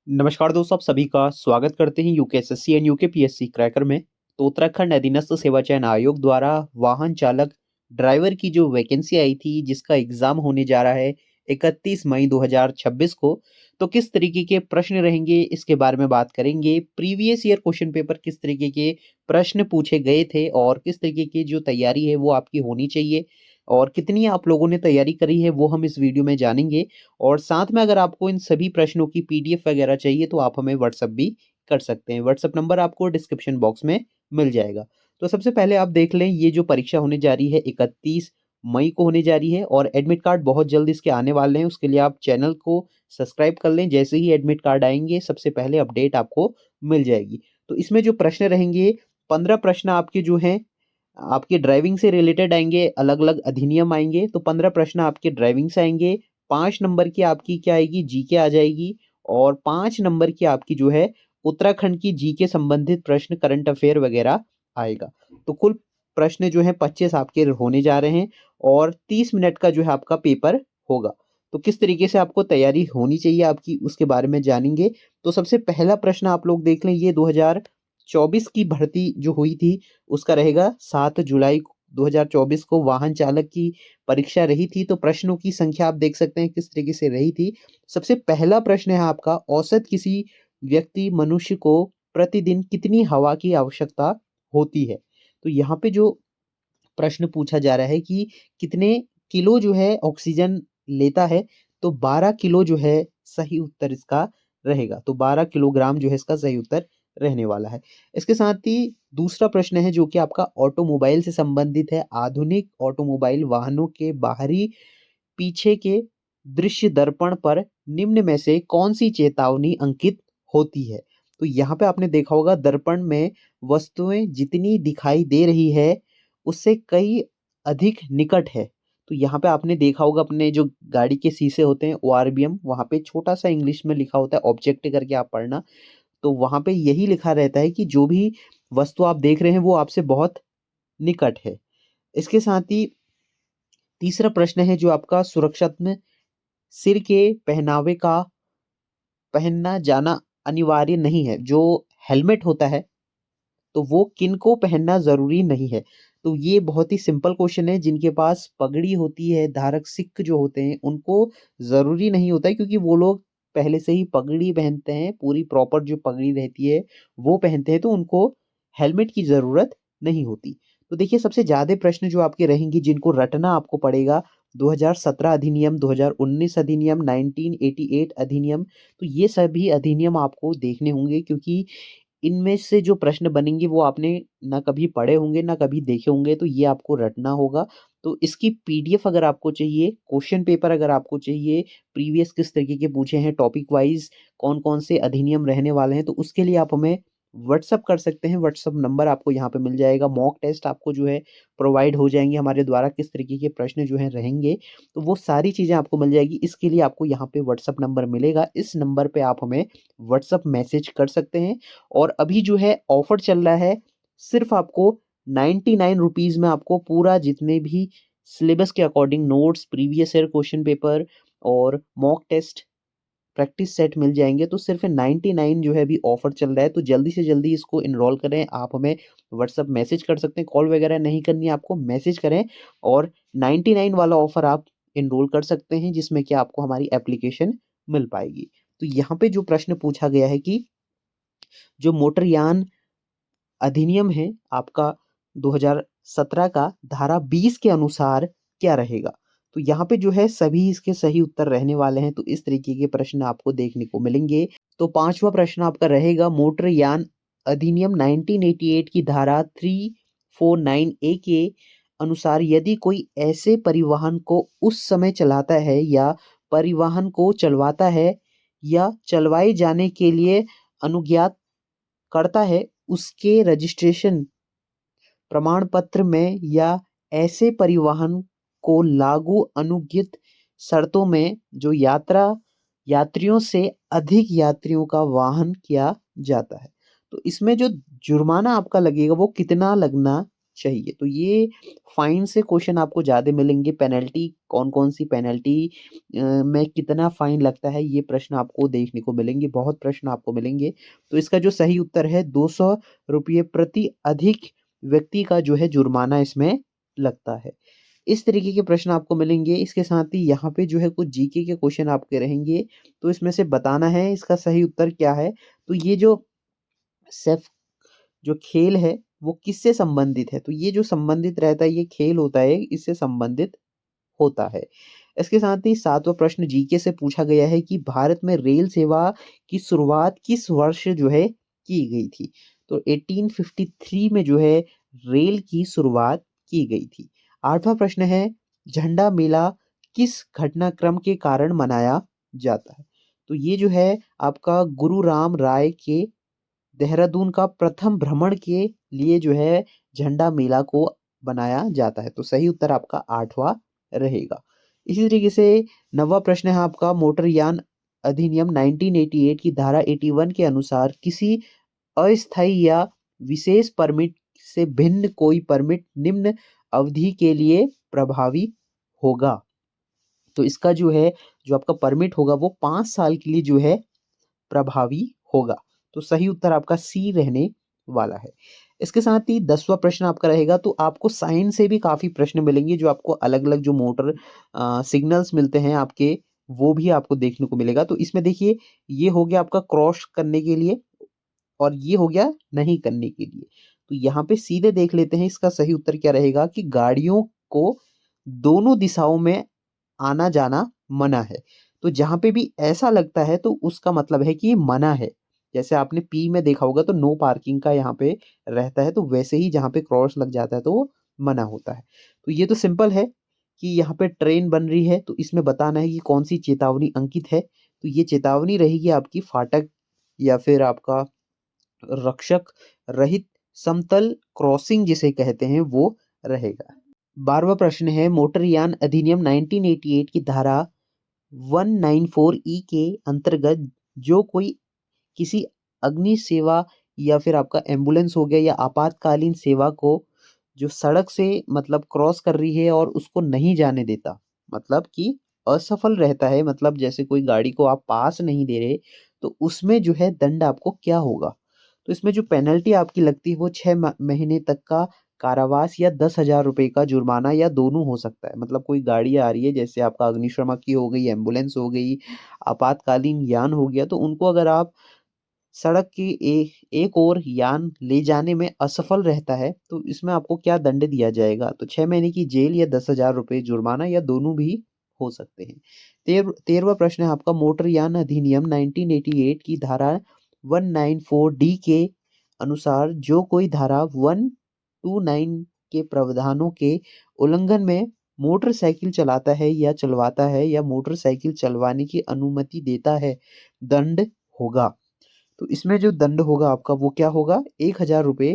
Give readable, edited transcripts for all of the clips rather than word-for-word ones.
नमस्कार दोस्तों, आप सभी का स्वागत करते हैं यूकेएसएससी एंड यूकेपीएससी क्रैकर में। तो उत्तराखंड अधीनस्थ सेवा चयन आयोग द्वारा वाहन चालक ड्राइवर की जो वैकेंसी आई थी, जिसका एग्जाम होने जा रहा है 31 मई 2026 को। तो किस तरीके के प्रश्न रहेंगे, इसके बारे में बात करेंगे। प्रीवियस ईयर क्वेश्चन पेपर किस तरीके के प्रश्न पूछे गए थे और किस तरीके की जो तैयारी है वो आपकी होनी चाहिए और कितनी आप लोगों ने तैयारी करी है, वो हम इस वीडियो में जानेंगे। और साथ में अगर आपको इन सभी प्रश्नों की पीडीएफ वगैरह चाहिए तो आप हमें व्हाट्सएप भी कर सकते हैं। व्हाट्सएप नंबर आपको डिस्क्रिप्शन बॉक्स में मिल जाएगा। तो सबसे पहले आप देख लें, ये जो परीक्षा होने जा रही है 31 मई को होने जा रही है और एडमिट कार्ड बहुत जल्द इसके आने वाले हैं। उसके लिए आप चैनल को सब्सक्राइब कर लें। जैसे ही एडमिट कार्ड आएंगे सबसे पहले अपडेट आपको मिल जाएगी। तो इसमें जो प्रश्न रहेंगे, 15 प्रश्न आपके जो हैं आपके ड्राइविंग से रिलेटेड आएंगे। अलग अलग अधिनियम आएंगे, तो 15 प्रश्न आपके ड्राइविंग से आएंगे। 5 नंबर की आपकी क्या आएगी, जीके आ जाएगी। और 5 नंबर की आपकी जो है उत्तराखंड की जीके संबंधित प्रश्न, करंट अफेयर वगैरह आएगा। तो कुल प्रश्न जो है 25 आपके होने जा रहे हैं और 30 मिनट का जो है आपका पेपर होगा। तो किस तरीके से आपको तैयारी होनी चाहिए आपकी, उसके बारे में जानेंगे। तो सबसे पहला प्रश्न आप लोग देख लें, ये 2024 की भर्ती जो हुई थी उसका रहेगा। 7 जुलाई 2024 को वाहन चालक की परीक्षा रही थी। तो प्रश्नों की संख्या आप देख सकते हैं किस तरीके से रही थी। सबसे पहला प्रश्न है आपका, औसत किसी व्यक्ति मनुष्य को प्रतिदिन कितनी हवा की आवश्यकता होती है। तो यहाँ पे जो प्रश्न पूछा जा रहा है कि कितने किलो जो है ऑक्सीजन लेता है। तो 12 किलो जो है सही उत्तर इसका रहेगा। तो 12 किलोग्राम जो है इसका सही उत्तर रहने वाला है। इसके साथ ही दूसरा प्रश्न है जो कि आपका ऑटोमोबाइल से संबंधित है। आधुनिक ऑटोमोबाइल वाहनों के बाहरी पीछे के दृश्य दर्पण पर निम्न में से कौन सी चेतावनी अंकित होती है। तो यहाँ पे आपने देखा होगा, दर्पण में वस्तुएं जितनी दिखाई दे रही है उससे कई अधिक निकट है। तो यहाँ पे आपने देखा होगा, अपने जो गाड़ी के शीशे होते हैं ओआरबीएम, वहाँ पे छोटा सा इंग्लिश में लिखा होता है ऑब्जेक्ट करके, आप पढ़ना। तो वहाँ पे यही लिखा रहता है कि जो भी वस्तु आप देख रहे हैं वो आपसे बहुत निकट है। इसके साथ ही तीसरा प्रश्न है जो आपका, सुरक्षात्मक सिर के पहनावे का पहनना जाना अनिवार्य नहीं है। जो हेलमेट होता है तो वो किनको पहनना जरूरी नहीं है। तो ये बहुत ही सिंपल क्वेश्चन है। जिनके पास पगड़ी होती है, धारक सिख जो होते हैं, उनको जरूरी नहीं होता है, क्योंकि वो लोग पहले से ही पगड़ी पहनते हैं। पूरी प्रॉपर जो पगड़ी रहती है वो पहनते हैं, तो उनको हेलमेट की जरूरत नहीं होती। तो देखिए, सबसे ज्यादा प्रश्न जो आपके रहेंगे जिनको रटना आपको पड़ेगा, 2017 अधिनियम, 2019 अधिनियम, 1988 अधिनियम। तो ये सभी अधिनियम आपको देखने होंगे, क्योंकि इनमें से जो प्रश्न बनेंगे वो आपने ना कभी पढ़े होंगे ना कभी देखे होंगे, तो ये आपको रटना होगा। तो इसकी पीडीएफ अगर आपको चाहिए, क्वेश्चन पेपर अगर आपको चाहिए, प्रीवियस किस तरीके के पूछे हैं, टॉपिक वाइज कौन कौन से अधिनियम रहने वाले हैं, तो उसके लिए आप हमें व्हाट्सअप कर सकते हैं। व्हाट्सअप नंबर आपको यहाँ पे मिल जाएगा। मॉक टेस्ट आपको जो है प्रोवाइड हो जाएंगे हमारे द्वारा, किस तरीके के प्रश्न जो है रहेंगे, तो वो सारी चीज़ें आपको मिल जाएगी। इसके लिए आपको यहाँ पे व्हाट्सअप नंबर मिलेगा। इस नंबर पे आप हमें व्हाट्सअप मैसेज कर सकते हैं। और अभी जो है ऑफर चल रहा है, सिर्फ आपको 99 रुपीज़ में आपको पूरा जितने भी सिलेबस के according notes, previous year question paper और मॉक टेस्ट प्रैक्टिस सेट मिल जाएंगे। तो सिर्फ 99 जो है अभी ऑफर चल रहा है। तो जल्दी से जल्दी इसको इनरोल करें। आप हमें व्हाट्सअप मैसेज कर सकते हैं, कॉल वगैरह नहीं करनी है आपको, मैसेज करें और 99 वाला ऑफर आप इनरोल कर सकते हैं, जिसमें कि आपको हमारी एप्लीकेशन मिल पाएगी। तो यहाँ पे जो प्रश्न पूछा गया है कि जो मोटरयान अधिनियम है आपका 2017 का, धारा 20 के अनुसार क्या रहेगा। तो यहाँ पे जो है सभी इसके सही उत्तर रहने वाले हैं। तो इस तरीके के प्रश्न आपको देखने को मिलेंगे। तो पांचवा प्रश्न आपका रहेगा, मोटरयान अधिनियम 1988 की धारा 349A के अनुसार यदि कोई ऐसे परिवहन को उस समय चलाता है या परिवहन को चलवाता है या चलवाए जाने के लिए अनुज्ञात करता है, उसके रजिस्ट्रेशन प्रमाण पत्र में या ऐसे परिवहन को लागू अनुज्ञित शर्तों में जो यात्रियों से अधिक यात्रियों का वाहन किया जाता है। तो इसमें जो जुर्माना आपका लगेगा वो कितना लगना चाहिए। तो ये फाइन से क्वेश्चन आपको ज़्यादा मिलेंगे। पेनल्टी कौन-कौन सी पेनल्टी में कितना फाइन लगता है, ये प्रश्न आपको देखने को मिलेंगे, बहुत प्रश्न आपको मिलेंगे। तो इसका जो सही उत्तर है ₹200 प्रति अधिक व्यक्ति का जो है जुर्माना इसमें लगता है। इस तरीके के प्रश्न आपको मिलेंगे। इसके साथ ही यहाँ पे जो है कुछ जीके के क्वेश्चन आपके रहेंगे, तो इसमें से बताना है इसका सही उत्तर क्या है। तो ये जो सेफ जो खेल है वो किससे संबंधित है? तो ये जो संबंधित रहता है, ये खेल होता है, इससे संबंधित होता है। इसके साथ ही 7वां प्रश्न जीके से पूछा गया है कि भारत में रेल सेवा की शुरुआत किस वर्ष जो है की गई थी? तो 1853 में जो है रेल की शुरुआत की गई थी। 8वां प्रश्न है झंडा मेला किस घटनाक्रम के कारण मनाया जाता है? तो ये जो है आपका गुरु राम राय के देहरादून का प्रथम भ्रमण के लिए जो है झंडा मेला को बनाया जाता है। तो सही उत्तर आपका 8वां रहेगा। इसी तरीके से 9वां प्रश्न है आपका मोटरयान अधिनियम 1988 की धारा 81 के अनुसार किसी अस्थायी या विशेष परमिट से भिन्न कोई परमिट निम्न अवधि के लिए प्रभावी होगा। तो इसका जो है जो आपका परमिट होगा वो 5 साल के लिए जो है प्रभावी होगा। तो सही उत्तर आपका सी रहने वाला है। इसके साथ ही 10वां प्रश्न आपका रहेगा। तो आपको साइंस से भी काफ़ी प्रश्न मिलेंगे, जो आपको अलग-अलग जो मोटर सिग्नल्स मिलते हैं आपके, वो भी आपको देखने को मिलेगा। तो इसमें देखिए ये हो गया आपका क्रॉस करने के लिए और ये हो गया नहीं करने के लिए। तो यहाँ पे सीधे देख लेते हैं इसका सही उत्तर क्या रहेगा कि गाड़ियों को दोनों दिशाओं में आना-जाना मना है। तो जहाँ पे भी ऐसा लगता है तो उसका मतलब है कि ये मना है। जैसे आपने पी में देखा होगा तो नो पार्किंग का यहाँ पे रहता है, तो वैसे ही जहाँ पे क्रॉस लग जाता है तो वो मना होता है। तो ये तो सिंपल है कि यहाँ पे ट्रेन बन रही है, तो इसमें बताना है कि कौन-सी चेतावनी अंकित है। तो ये चेतावनी रहेगी आपकी फाटक या फिर आपका रक्षक रहित समतल क्रॉसिंग जिसे कहते हैं वो रहेगा। 12वां प्रश्न है मोटरयान अधिनियम 1988 की धारा 194 ई के अंतर्गत जो कोई किसी अग्नि सेवा या फिर आपका एम्बुलेंस हो गया या आपातकालीन सेवा को जो सड़क से मतलब क्रॉस कर रही है और उसको नहीं जाने देता, मतलब कि असफल रहता है, मतलब जैसे कोई गाड़ी को आप पास नहीं दे रहे, तो उसमें जो है दंड आपको क्या होगा? तो इसमें जो पेनल्टी आपकी लगती है वो 6 महीने तक का कारावास या 10,000 रुपए का जुर्माना या दोनों हो सकता है। मतलब कोई गाड़ी आ रही है जैसे आपका अग्निशमन की हो गई, एम्बुलेंस हो गई, आपातकालीन यान हो गया, तो उनको अगर आप सड़क की एक ओर यान ले जाने में असफल रहता है, तो इसमें आपको क्या दंड दिया जाएगा? तो 6 महीने की जेल या 10,000 रुपए जुर्माना या दोनों भी हो सकते हैं। 13वां प्रश्न है आपका मोटरयान अधिनियम 1988 की धारा 194 डी के अनुसार जो कोई धारा 129 के प्रावधानों के उल्लंघन में मोटरसाइकिल चलाता है या चलवाता है या मोटरसाइकिल चलवाने की अनुमति देता है, दंड होगा। तो इसमें जो दंड होगा आपका वो क्या होगा? 1,000 रुपए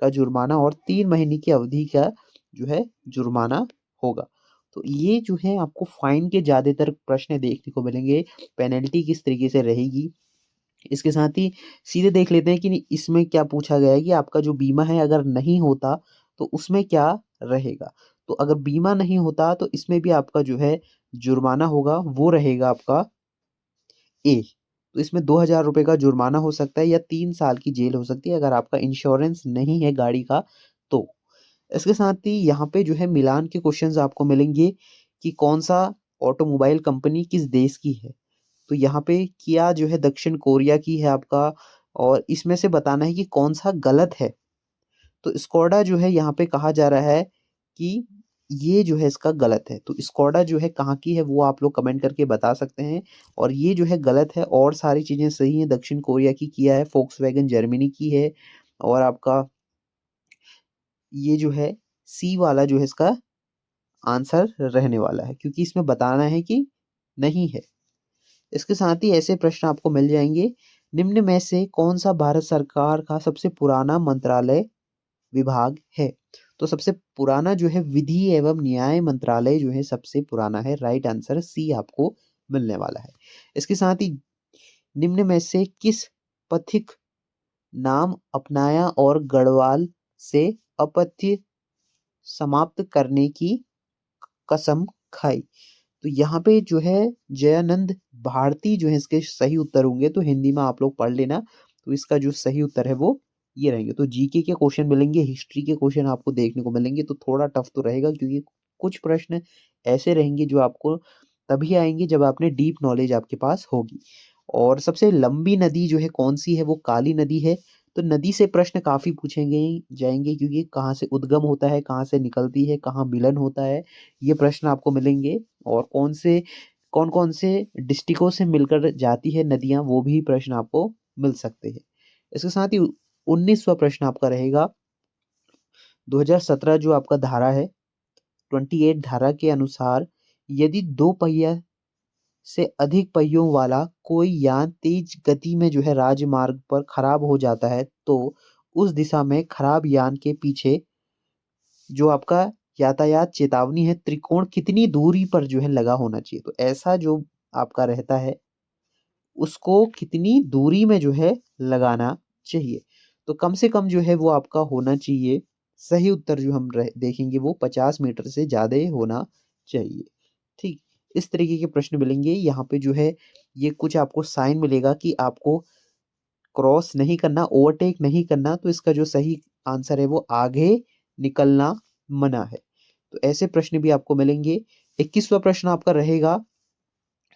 का जुर्माना और 3 महीने की अवधि का जो है जुर्माना होगा। तो ये जो है आपको फाइन के ज़्यादातर प्रश्न देखने को मिलेंगे, पेनल्टी किस तरीके से रहेगी। इसके साथ ही सीधे देख लेते हैं कि इसमें क्या पूछा गया है कि आपका जो बीमा है अगर नहीं होता तो उसमें क्या रहेगा? तो अगर बीमा नहीं होता तो इसमें भी आपका जो है जुर्माना होगा, वो रहेगा आपका ए। तो इसमें 2,000 रुपए का जुर्माना हो सकता है या 3 साल की जेल हो सकती है अगर आपका इंश्योरेंस नहीं है गाड़ी का तो। इसके साथ ही यहाँ पे जो है मिलान के क्वेश्चंस आपको मिलेंगे कि कौन-सा ऑटोमोबाइल कंपनी किस देश की है। तो यहाँ पे किया जो है दक्षिण कोरिया की है आपका और इसमें से बताना है कि कौन-सा गलत है। तो स्कोडा जो है यहाँ पे कहा जा रहा है कि ये जो है इसका गलत है। तो स्कोडा जो है कहाँ की है वो आप लोग कमेंट करके बता सकते हैं और ये जो है गलत है और सारी चीज़ें सही हैं। दक्षिण कोरिया की किया है, फोक्सवैगन जर्मनी की है और आपका ये जो है सी वाला जो है इसका आंसर रहने वाला है क्योंकि इसमें बताना है कि नहीं है। इसके साथ ही ऐसे प्रश्न आपको मिल जाएँगे, निम्न में से कौन-सा भारत सरकार का सबसे पुराना मंत्रालय विभाग है? तो सबसे पुराना जो है विधि एवं न्याय मंत्रालय जो है सबसे पुराना है, राइट आंसर सी आपको मिलने वाला है। इसके साथ ही निम्न में से किस पथिक नाम अपनाया और गढ़वाल से अपथ्य समाप्त करने की कसम खाई। तो यहाँ पे जो है जयानंद भारती जो है इसके सही उत्तर होंगे, तो हिंदी में आप लोग पढ़ लेना। तो इसका जो सही उत्तर है वो ये रहेंगे। तो जीके के क्वेश्चन मिलेंगे, हिस्ट्री के क्वेश्चन आपको देखने को मिलेंगे, तो थोड़ा टफ तो रहेगा क्योंकि कुछ प्रश्न ऐसे रहेंगे जो आपको तभी आएंगे जब आपने डीप नॉलेज आपके पास होगी। और सबसे लंबी नदी जो है कौन सी है, वो काली नदी है। तो नदी से प्रश्न काफी पूछेंगे जाएंगे क्योंकि कहाँ से उद्गम होता है, कहाँ से निकलती है, कहाँ मिलन होता है, ये प्रश्न आपको मिलेंगे। और कौन कौन से डिस्ट्रिक्टों से मिलकर जाती है नदियां, वो भी प्रश्न आपको मिल सकते हैं। इसके साथ ही 19वां प्रश्न आपका रहेगा 2017 जो आपका धारा है 28 धारा के अनुसार, यदि दो पहिया से अधिक पहियों वाला कोई यान तेज गति में जो है राजमार्ग पर खराब हो जाता है, तो उस दिशा में खराब यान के पीछे जो आपका यातायात चेतावनी है त्रिकोण कितनी दूरी पर जो है लगा होना चाहिए। तो ऐसा जो आपका रहता है उसको कितनी दूरी में जो है लगाना चाहिए। तो कम से कम जो है वो आपका होना चाहिए, सही उत्तर जो हम देखेंगे वो 50 मीटर से ज्यादा होना चाहिए। ठीक, इस तरीके के प्रश्न मिलेंगे। यहाँ पे जो है ये कुछ आपको साइन मिलेगा कि आपको क्रॉस नहीं करना, ओवरटेक नहीं करना, तो इसका जो सही आंसर है वो आगे निकलना मना है। तो ऐसे प्रश्न भी आपको मिलेंगे। 21वां प्रश्न आपका रहेगा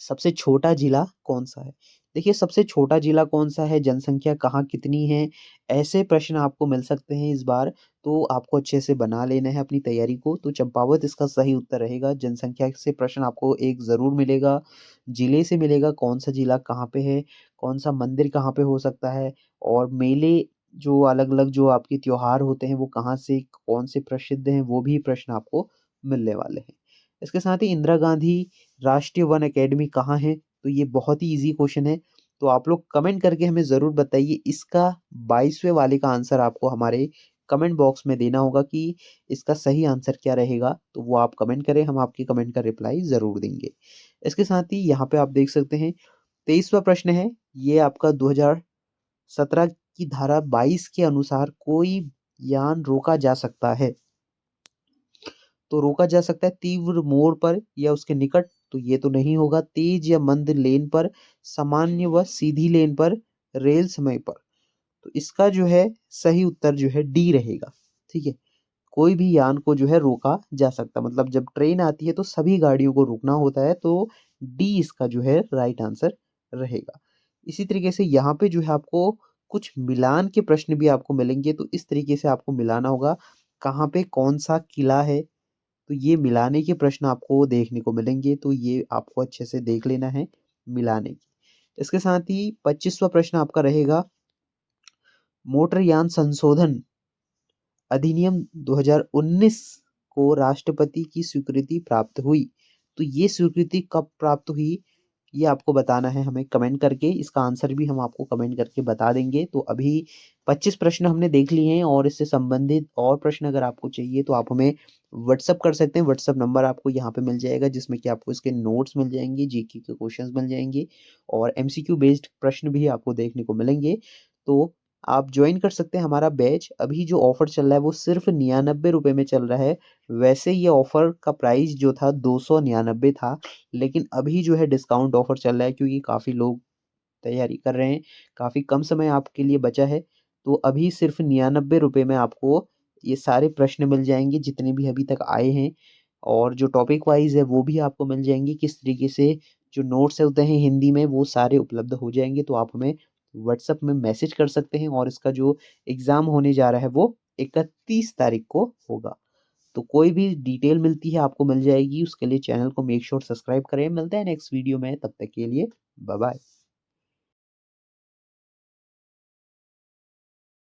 सबसे छोटा जिला कौन सा है। देखिए सबसे छोटा जिला कौन सा है, जनसंख्या कहाँ कितनी है, ऐसे प्रश्न आपको मिल सकते हैं इस बार। तो आपको अच्छे से बना लेना है अपनी तैयारी को। तो चंपावत इसका सही उत्तर रहेगा। जनसंख्या से प्रश्न आपको एक जरूर मिलेगा, जिले से मिलेगा, कौन सा जिला कहाँ पे है, कौन सा मंदिर कहाँ पे हो सकता है, और मेले जो अलग अलग जो आपके त्योहार होते हैं वो कहाँ से कौन से प्रसिद्ध हैं, वो भी प्रश्न आपको मिलने वाले हैं। इसके साथ ही इंदिरा गांधी राष्ट्रीय वन एकेडमी कहाँ है, तो ये बहुत ही इजी क्वेश्चन है। तो आप लोग कमेंट करके हमें जरूर बताइए इसका 22वें वाले का आंसर आपको हमारे कमेंट बॉक्स में देना होगा कि इसका सही आंसर क्या रहेगा। तो वो आप कमेंट करें, हम आपकी कमेंट का रिप्लाई जरूर देंगे। इसके साथ ही यहाँ पे आप देख सकते हैं 23वां प्रश्न है, ये आपका 2017 की धारा 22 के अनुसार कोई यान रोका जा सकता है। तो रोका जा सकता है तीव्र मोड़ पर या उसके निकट, तो ये तो नहीं होगा। तेज या मंद लेन पर, सामान्य व सीधी लेन पर, रेल समय पर। तो इसका जो है सही उत्तर जो है डी रहेगा। ठीक है, कोई भी यान को जो है रोका जा सकता, मतलब जब ट्रेन आती है तो सभी गाड़ियों को रुकना होता है। तो डी इसका जो है राइट आंसर रहेगा। इसी तरीके से यहाँ पे जो है आपको कुछ मिलान के प्रश्न भी आपको मिलेंगे। तो इस तरीके से आपको मिलाना होगा कहाँ पे कौन सा किला है, तो ये मिलाने के प्रश्न आपको देखने को मिलेंगे। तो ये आपको अच्छे से देख लेना है मिलाने की। इसके साथ ही 25वां प्रश्न आपका रहेगा मोटरयान संशोधन अधिनियम 2019 को राष्ट्रपति की स्वीकृति प्राप्त हुई। तो ये स्वीकृति कब प्राप्त हुई, ये आपको बताना है हमें कमेंट करके। इसका आंसर भी हम आपको कमेंट करके बता देंगे। तो अभी 25 प्रश्न हमने देख लिए हैं, और इससे संबंधित और प्रश्न अगर आपको चाहिए तो आप हमें व्हाट्सअप कर सकते हैं। व्हाट्सअप नंबर आपको यहाँ पे मिल जाएगा जिसमें कि आपको इसके नोट्स मिल जाएंगे, जीके के क्वेश्चंस मिल जाएंगे, और एमसीक्यू बेस्ड प्रश्न भी आपको देखने को मिलेंगे। तो आप ज्वाइन कर सकते हैं हमारा बैच। अभी जो ऑफर चल रहा है वो सिर्फ 99 रुपये में चल रहा है। वैसे ये ऑफर का प्राइस जो था 299 था, लेकिन अभी जो है डिस्काउंट ऑफर चल रहा है क्योंकि काफ़ी लोग तैयारी कर रहे हैं, काफ़ी कम समय आपके लिए बचा है। तो अभी सिर्फ 99 रुपये में आपको ये सारे प्रश्न मिल जाएंगे जितने भी अभी तक आए हैं, और जो टॉपिक वाइज है वो भी आपको मिल जाएंगे। किस तरीके से जो नोट्स होते हैं हिंदी में वो सारे उपलब्ध हो जाएंगे। तो आप हमें व्हाट्सएप में मैसेज कर सकते हैं, और इसका जो एग्ज़ाम होने जा रहा है वो 31 तारीख को होगा। तो कोई भी डिटेल मिलती है आपको मिल जाएगी। उसके लिए चैनल को मेक श्योर सब्सक्राइब करें। मिलते हैं नेक्स्ट वीडियो में, तब तक के लिए बाय बाय।